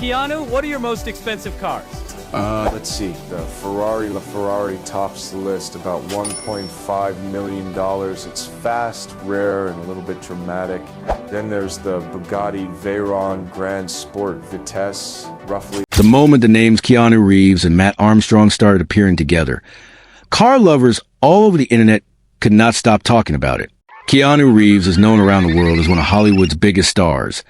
Keanu, what are your most expensive cars? Let's see. The Ferrari tops the list, about $1.5 million. It's fast, rare, and a little bit dramatic. Then there's the Bugatti Veyron Grand Sport Vitesse, roughly. The moment the names Keanu Reeves and Mat Armstrong started appearing together, car lovers all over the internet could not stop talking about it. Keanu Reeves is known around the world as one of Hollywood's biggest stars,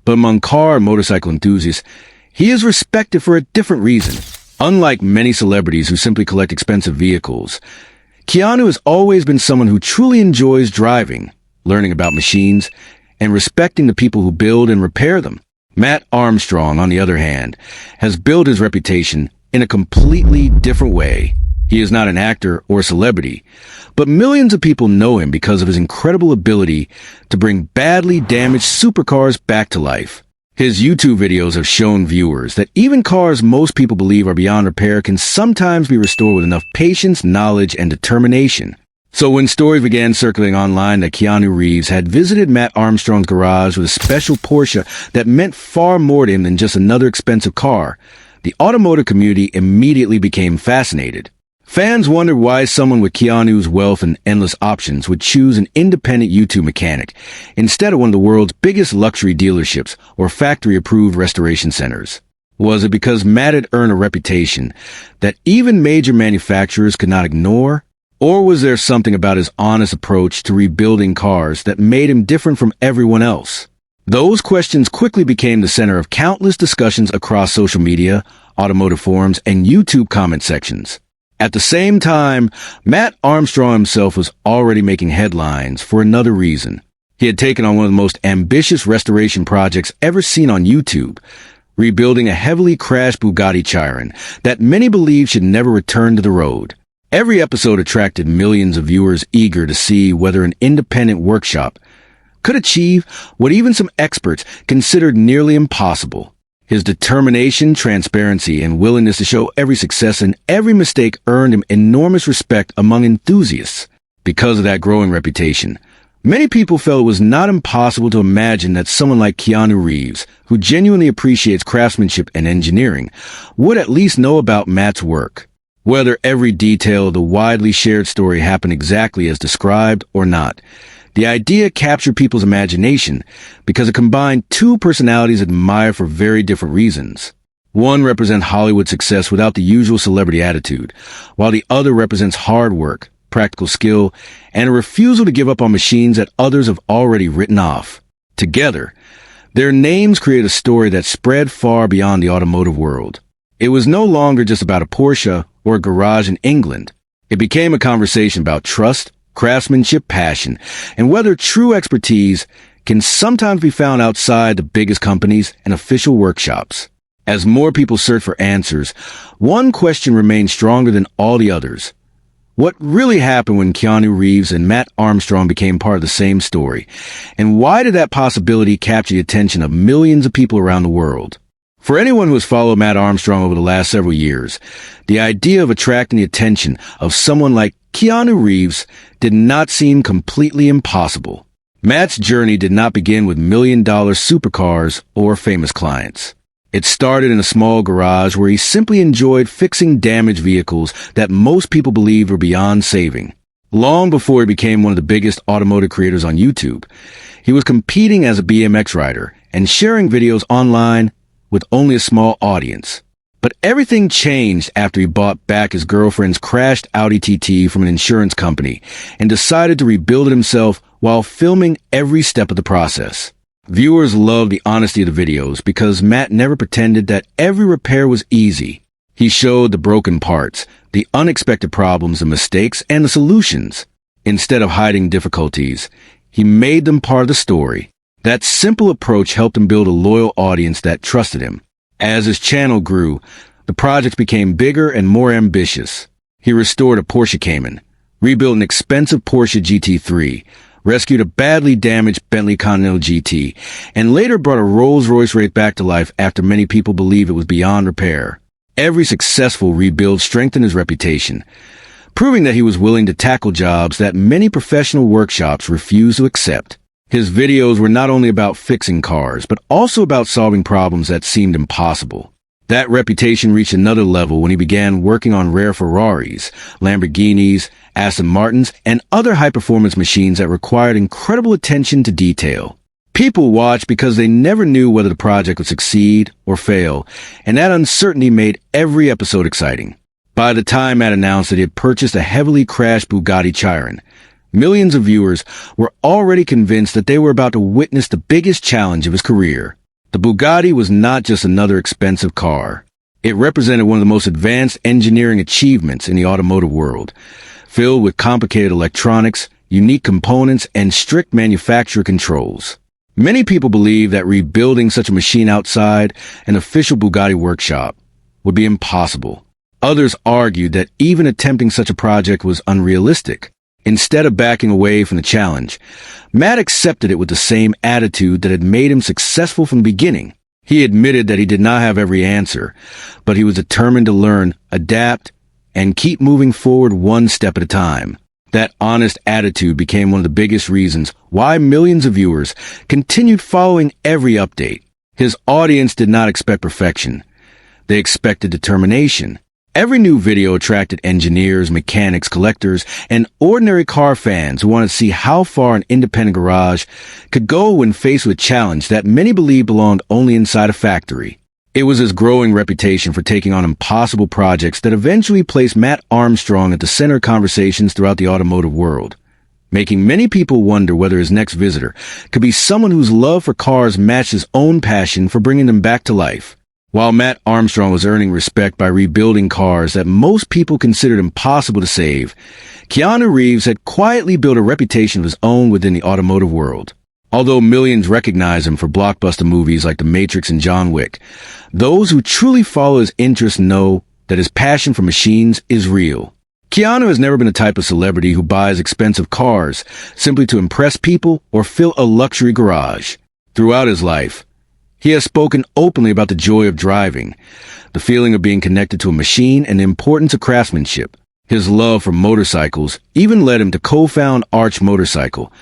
but among car and motorcycle enthusiasts, he is respected for a different reason. Unlike many celebrities who simply collect expensive vehicles, Keanu has always been someone who truly enjoys driving, learning about machines, and respecting the people who build and repair them. Mat Armstrong, on the other hand, has built his reputation in a completely different way. He is not an actor or celebrity, but millions of people know him because of his incredible ability to bring badly damaged supercars back to life. His YouTube videos have shown viewers that even cars most people believe are beyond repair can sometimes be restored with enough patience, knowledge, and determination. So when stories began circulating online that Keanu Reeves had visited Mat Armstrong's garage with a special Porsche that meant far more to him than just another expensive car, the automotive community immediately became fascinated. Fans wondered why someone with Keanu's wealth and endless options would choose an independent YouTube mechanic instead of one of the world's biggest luxury dealerships or factory-approved restoration centers. Was it because Matt had earned a reputation that even major manufacturers could not ignore? Or was there something about his honest approach to rebuilding cars that made him different from everyone else? Those questions quickly became the center of countless discussions across social media, automotive forums, and YouTube comment sections. At the same time, Mat Armstrong himself was already making headlines for another reason. He had taken on one of the most ambitious restoration projects ever seen on YouTube, rebuilding a heavily crashed Bugatti Chiron that many believe should never return to the road. Every episode attracted millions of viewers eager to see whether an independent workshop could achieve what even some experts considered nearly impossible. His determination, transparency, and willingness to show every success and every mistake earned him enormous respect among enthusiasts. Because of that growing reputation, many people felt it was not impossible to imagine that someone like Keanu Reeves, who genuinely appreciates craftsmanship and engineering, would at least know about Matt's work. Whether every detail of the widely shared story happened exactly as described or not, the idea captured people's imagination because it combined two personalities admired for very different reasons. One represents Hollywood success without the usual celebrity attitude, while the other represents hard work, practical skill, and a refusal to give up on machines that others have already written off. Together, their names create a story that spread far beyond the automotive world. It was no longer just about a Porsche or a garage in England. It became a conversation about trust, craftsmanship, passion, and whether true expertise can sometimes be found outside the biggest companies and official workshops. As more people search for answers, one question remains stronger than all the others. What really happened when Keanu Reeves and Mat Armstrong became part of the same story? And why did that possibility capture the attention of millions of people around the world? For anyone who has followed Mat Armstrong over the last several years, the idea of attracting the attention of someone like Keanu Reeves did not seem completely impossible. Matt's journey did not begin with million-dollar supercars or famous clients. It started in a small garage where he simply enjoyed fixing damaged vehicles that most people believed were beyond saving. Long before he became one of the biggest automotive creators on YouTube, he was competing as a BMX rider and sharing videos online with only a small audience. But everything changed after he bought back his girlfriend's crashed Audi TT from an insurance company and decided to rebuild it himself while filming every step of the process. Viewers loved the honesty of the videos because Matt never pretended that every repair was easy. He showed the broken parts, the unexpected problems and mistakes, and the solutions. Instead of hiding difficulties, he made them part of the story. That simple approach helped him build a loyal audience that trusted him. As his channel grew, the projects became bigger and more ambitious. He restored a Porsche Cayman, rebuilt an expensive Porsche GT3, rescued a badly damaged Bentley Continental GT, and later brought a Rolls-Royce Wraith back to life after many people believed it was beyond repair. Every successful rebuild strengthened his reputation, proving that he was willing to tackle jobs that many professional workshops refused to accept. His videos were not only about fixing cars, but also about solving problems that seemed impossible. That reputation reached another level when he began working on rare Ferraris, Lamborghinis, Aston Martins, and other high-performance machines that required incredible attention to detail. People watched because they never knew whether the project would succeed or fail, and that uncertainty made every episode exciting. By the time Matt announced that he had purchased a heavily crashed Bugatti Chiron, millions of viewers were already convinced that they were about to witness the biggest challenge of his career. The Bugatti was not just another expensive car. It represented one of the most advanced engineering achievements in the automotive world, filled with complicated electronics, unique components, and strict manufacturer controls. Many people believe that rebuilding such a machine outside an official Bugatti workshop would be impossible. Others argued that even attempting such a project was unrealistic. Instead of backing away from the challenge, Matt accepted it with the same attitude that had made him successful from the beginning. He admitted that he did not have every answer, but he was determined to learn, adapt, and keep moving forward one step at a time. That honest attitude became one of the biggest reasons why millions of viewers continued following every update. His audience did not expect perfection. They expected determination. Every new video attracted engineers, mechanics, collectors, and ordinary car fans who wanted to see how far an independent garage could go when faced with a challenge that many believed belonged only inside a factory. It was his growing reputation for taking on impossible projects that eventually placed Mat Armstrong at the center of conversations throughout the automotive world, making many people wonder whether his next visitor could be someone whose love for cars matched his own passion for bringing them back to life. While Mat Armstrong was earning respect by rebuilding cars that most people considered impossible to save, Keanu Reeves had quietly built a reputation of his own within the automotive world. Although millions recognize him for blockbuster movies like The Matrix and John Wick, those who truly follow his interests know that his passion for machines is real. Keanu has never been the type of celebrity who buys expensive cars simply to impress people or fill a luxury garage. Throughout his life, he has spoken openly about the joy of driving, the feeling of being connected to a machine, and the importance of craftsmanship. His love for motorcycles even led him to co-found Arch Motorcycle,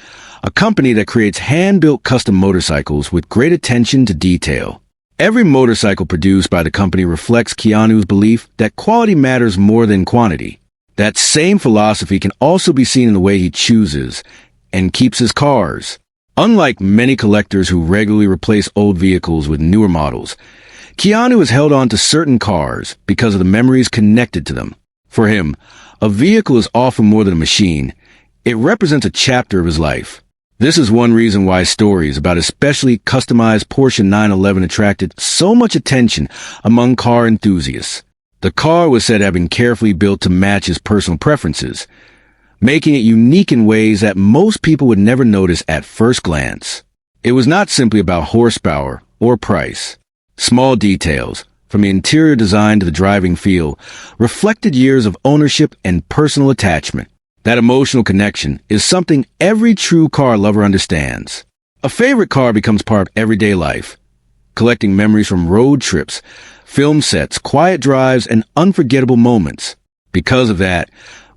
a company that creates hand-built custom motorcycles with great attention to detail. Every motorcycle produced by the company reflects Keanu's belief that quality matters more than quantity. That same philosophy can also be seen in the way he chooses and keeps his cars. Unlike many collectors who regularly replace old vehicles with newer models, Keanu has held on to certain cars because of the memories connected to them. For him, a vehicle is often more than a machine. It represents a chapter of his life. This is one reason why stories about his specially customized Porsche 911 attracted so much attention among car enthusiasts. The car was said to have been carefully built to match his personal preferences, making it unique in ways that most people would never notice at first glance. It was not simply about horsepower or price. Small details, from the interior design to the driving feel, reflected years of ownership and personal attachment. That emotional connection is something every true car lover understands. A favorite car becomes part of everyday life, collecting memories from road trips, film sets, quiet drives, and unforgettable moments. Because of that,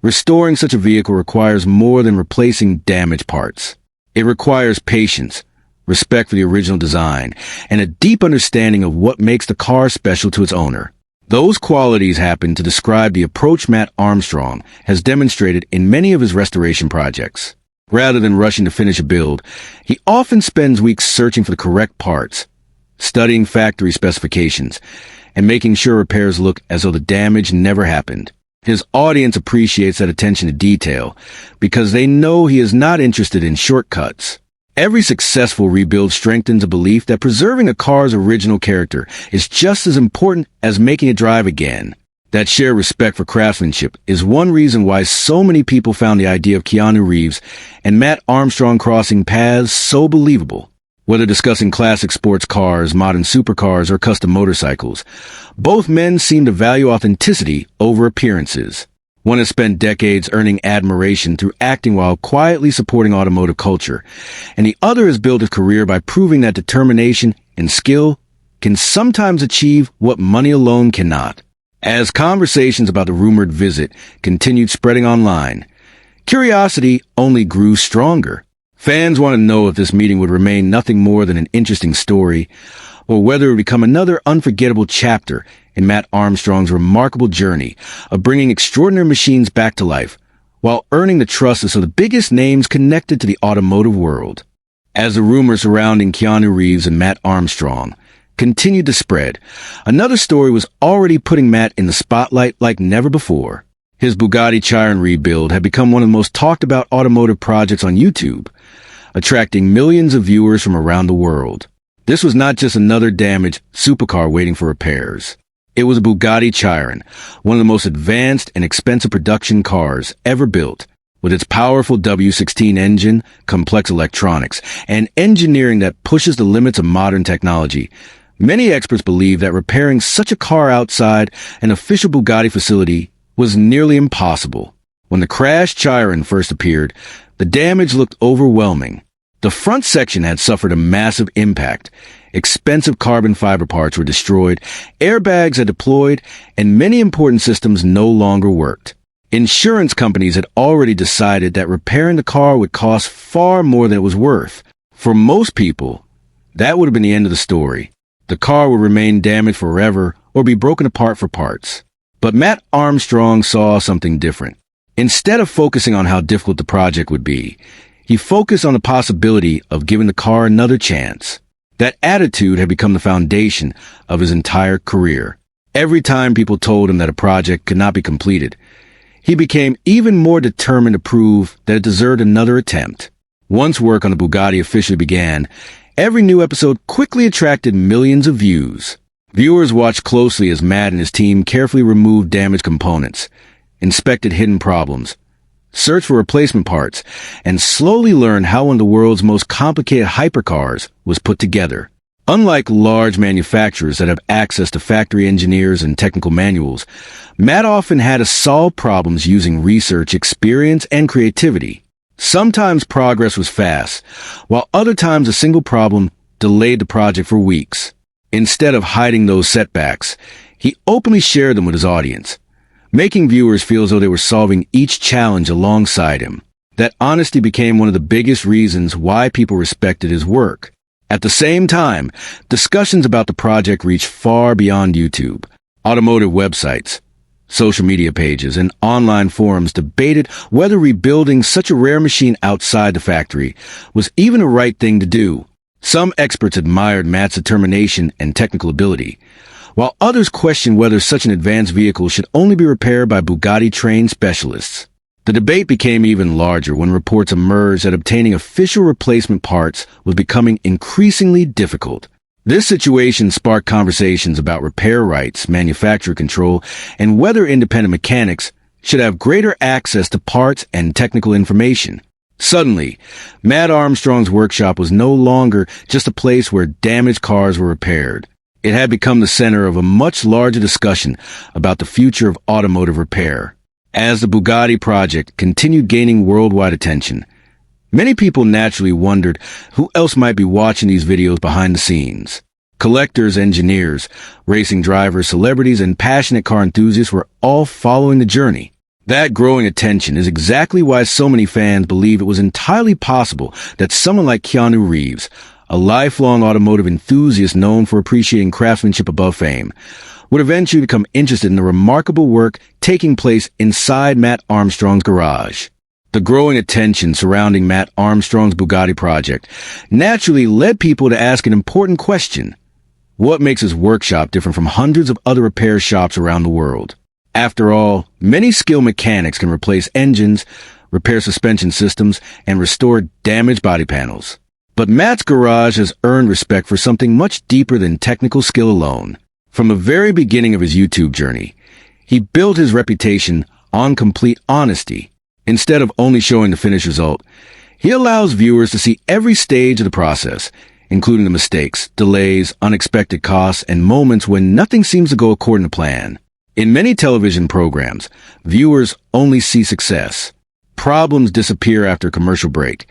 restoring such a vehicle requires more than replacing damaged parts. It requires patience, respect for the original design, and a deep understanding of what makes the car special to its owner. Those qualities happen to describe the approach Mat Armstrong has demonstrated in many of his restoration projects. Rather than rushing to finish a build, he often spends weeks searching for the correct parts, studying factory specifications, and making sure repairs look as though the damage never happened. His audience appreciates that attention to detail because they know he is not interested in shortcuts. Every successful rebuild strengthens a belief that preserving a car's original character is just as important as making it drive again. That shared respect for craftsmanship is one reason why so many people found the idea of Keanu Reeves and Mat Armstrong crossing paths so believable. Whether discussing classic sports cars, modern supercars, or custom motorcycles, both men seem to value authenticity over appearances. One has spent decades earning admiration through acting while quietly supporting automotive culture, and the other has built a career by proving that determination and skill can sometimes achieve what money alone cannot. As conversations about the rumored visit continued spreading online, curiosity only grew stronger. Fans want to know if this meeting would remain nothing more than an interesting story, or whether it would become another unforgettable chapter in Mat Armstrong's remarkable journey of bringing extraordinary machines back to life, while earning the trust of some of the biggest names connected to the automotive world. As the rumors surrounding Keanu Reeves and Mat Armstrong continued to spread, another story was already putting Mat in the spotlight like never before. His Bugatti Chiron rebuild had become one of the most talked about automotive projects on YouTube, attracting millions of viewers from around the world. This was not just another damaged supercar waiting for repairs. It was a Bugatti Chiron, one of the most advanced and expensive production cars ever built, with its powerful W16 engine, complex electronics, and engineering that pushes the limits of modern technology. Many experts believe that repairing such a car outside an official Bugatti facility was nearly impossible. When the crashed Chiron first appeared, the damage looked overwhelming. The front section had suffered a massive impact. Expensive carbon fiber parts were destroyed, airbags had deployed, and many important systems no longer worked. Insurance companies had already decided that repairing the car would cost far more than it was worth. For most people, that would have been the end of the story. The car would remain damaged forever or be broken apart for parts. But Mat Armstrong saw something different. Instead of focusing on how difficult the project would be, he focused on the possibility of giving the car another chance. That attitude had become the foundation of his entire career. Every time people told him that a project could not be completed, he became even more determined to prove that it deserved another attempt. Once work on the Bugatti officially began, every new episode quickly attracted millions of views. Viewers watched closely as Mat and his team carefully removed damaged components, inspected hidden problems, searched for replacement parts, and slowly learned how one of the world's most complicated hypercars was put together. Unlike large manufacturers that have access to factory engineers and technical manuals, Mat often had to solve problems using research, experience, and creativity. Sometimes progress was fast, while other times a single problem delayed the project for weeks. Instead of hiding those setbacks, he openly shared them with his audience, making viewers feel as though they were solving each challenge alongside him. That honesty became one of the biggest reasons why people respected his work. At the same time, discussions about the project reached far beyond YouTube. Automotive websites, social media pages, and online forums debated whether rebuilding such a rare machine outside the factory was even the right thing to do. Some experts admired Mat's determination and technical ability, while others questioned whether such an advanced vehicle should only be repaired by Bugatti-trained specialists. The debate became even larger when reports emerged that obtaining official replacement parts was becoming increasingly difficult. This situation sparked conversations about repair rights, manufacturer control, and whether independent mechanics should have greater access to parts and technical information. Suddenly, Mat Armstrong's workshop was no longer just a place where damaged cars were repaired. It had become the center of a much larger discussion about the future of automotive repair. As the Bugatti project continued gaining worldwide attention, many people naturally wondered who else might be watching these videos behind the scenes. Collectors, engineers, racing drivers, celebrities, and passionate car enthusiasts were all following the journey. That growing attention is exactly why so many fans believe it was entirely possible that someone like Keanu Reeves, a lifelong automotive enthusiast known for appreciating craftsmanship above fame, would eventually become interested in the remarkable work taking place inside Mat Armstrong's garage. The growing attention surrounding Mat Armstrong's Bugatti project naturally led people to ask an important question. What makes his workshop different from hundreds of other repair shops around the world? After all, many skilled mechanics can replace engines, repair suspension systems, and restore damaged body panels. But Mat's garage has earned respect for something much deeper than technical skill alone. From the very beginning of his YouTube journey, he built his reputation on complete honesty. Instead of only showing the finished result, he allows viewers to see every stage of the process, including the mistakes, delays, unexpected costs, and moments when nothing seems to go according to plan. In many television programs, viewers only see success. Problems disappear after a commercial break,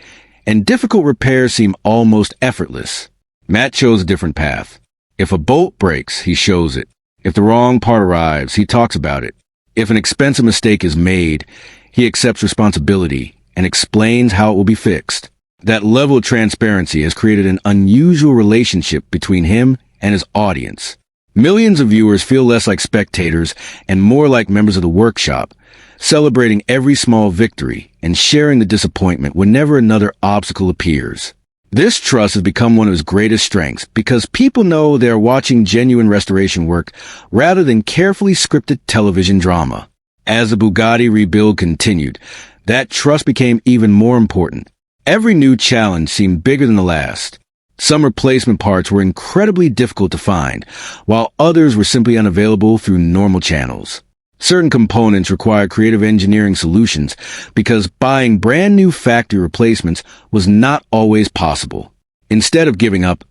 and difficult repairs seem almost effortless. Mat chose a different path. If a bolt breaks, he shows it. If the wrong part arrives, he talks about it. If an expensive mistake is made, he accepts responsibility and explains how it will be fixed. That level of transparency has created an unusual relationship between him and his audience. Millions of viewers feel less like spectators and more like members of the workshop, celebrating every small victory and sharing the disappointment whenever another obstacle appears. This trust has become one of his greatest strengths because people know they are watching genuine restoration work rather than carefully scripted television drama. As the Bugatti rebuild continued, that trust became even more important. Every new challenge seemed bigger than the last. Some replacement parts were incredibly difficult to find, while others were simply unavailable through normal channels. Certain components required creative engineering solutions because buying brand new factory replacements was not always possible. Instead of giving up,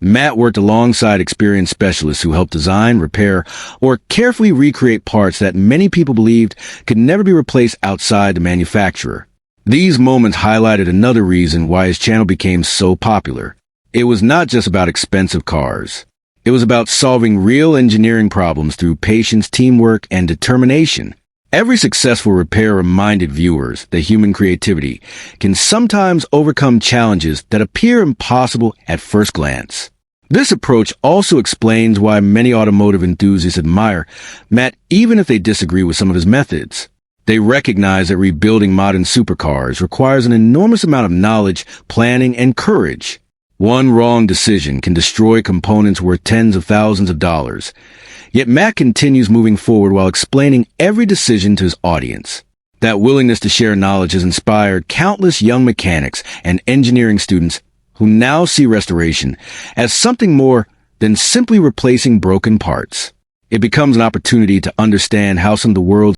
Matt worked alongside experienced specialists who helped design, repair, or carefully recreate parts that many people believed could never be replaced outside the manufacturer. These moments highlighted another reason why his channel became so popular. It was not just about expensive cars. It was about solving real engineering problems through patience, teamwork, and determination. Every successful repair reminded viewers that human creativity can sometimes overcome challenges that appear impossible at first glance. This approach also explains why many automotive enthusiasts admire Matt even if they disagree with some of his methods. They recognize that rebuilding modern supercars requires an enormous amount of knowledge, planning, and courage. One wrong decision can destroy components worth tens of thousands of dollars. Yet Matt continues moving forward while explaining every decision to his audience. That willingness to share knowledge has inspired countless young mechanics and engineering students who now see restoration as something more than simply replacing broken parts. It becomes an opportunity to understand how some of the world's